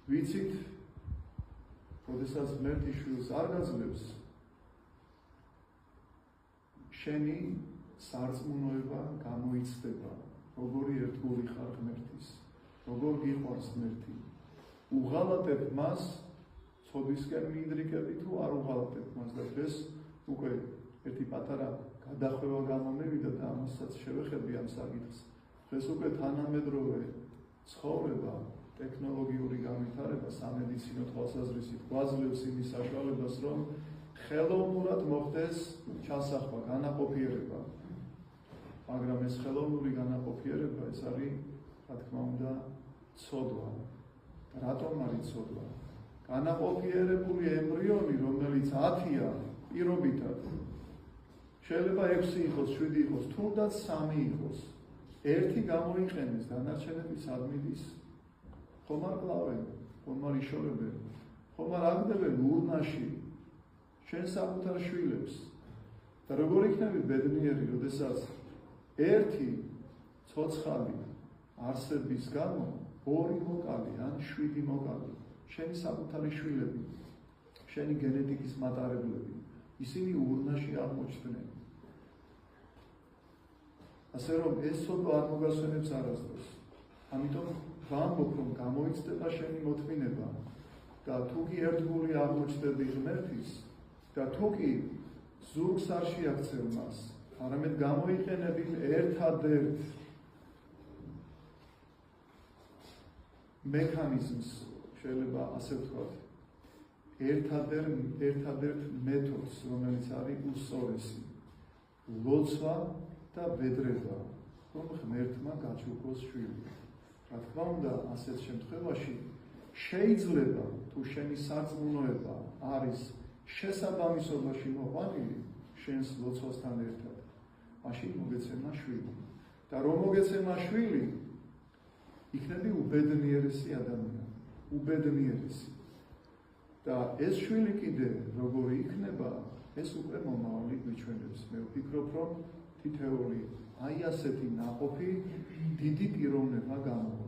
ვიცით, როდესაც ღმერთი შვილს არ გაძლევს, შენი სარწმუნოება გამოიცდება, როგორი ერთგული ხარ ღმერთის, როგორ გიყვარს ღმერთი. უღალატებ მას, ცოდვისკენ მიიდრიკები თუ არ უღალატებ მას და დღეს უკვე ერთი პატარა გადახვევა გამომევიდა და ამასაც შევეხები ამ საკითხს. დღეს უკვე თანამედროვე ცხოვრება, ტექნოლოგიური განვითარება, სამედიცინო თვალსაზრისით გვაძლევს იმის საშუალებას, რომ ხელოვნურად მოხდეს ჩასახვა, განაყოფიერება. მაგრამ ეს ხელოვნური განაყოფიერება, ეს არის, რა თქმა უნდა, ცოდვა. რატომ არის ცოდვა? განაყოფიერებული ემბრიონი, რომელიც 10-ია პირობითად, შეიძლება 6 იყოს, 7 იყოს, თუნდაც 3 იყოს. ერთი გამოიყენეს, დანარჩენები სად მიდის? ხომ არ კლავენ, ხომ არ იშორებენ, ხომ არ აგდებენ ურნაში შენ საკუთარ შვილებს. და როგორ იქნები ბედნიერი, როდესაც ერთი ცოცხალი არსების გამო 2 მოკალი ან 7 მოკალი, შენი საკუთარი შვილები, შენი გენეტიკის მატარებლები, ისინი ურნაში აღმოჩნდნენ. ასე რომ ეს ცოდვა არ მოგასვენებს არასდროს. ამიტომ ვამბობ, რომ გამოიცდება შენი მოთმინება და თუ კი ერთგული აღმოჩნდები ღმერთის და თუ კი ზურგს არ შეაქცევ მას, არამედ გამოიყენები ერთადერთ მექანიზმს, შეიძლება ასე ვთქვათ, ერთადერთ მეთოდს, რომელიც არის უსწორესი, ლოცვა და ბედრება, რომ ღმერთმა გაჩუქოს შვილი. რა თქმა უნდა, ასეთ შემთხვევაში შეიძლება თუ შენი სარწმუნოება არის შესაბამისობაში მოყვანილი შენს ლოცვასთან ერთად, მაშინ მოგეცემა შვილი. და რომ მოგეცემა შვილი, იქნები უბედნიერესი ადამიანი, უბედნიერესი. და ეს შვილი კიდე როგორი იქნება, ეს უკვე მომავალი გვიჩვენებს. მე ვფიქრობ, რომ თითოეული აი ასეთი ნაყოფი დიდი პიროვნება გამოვა.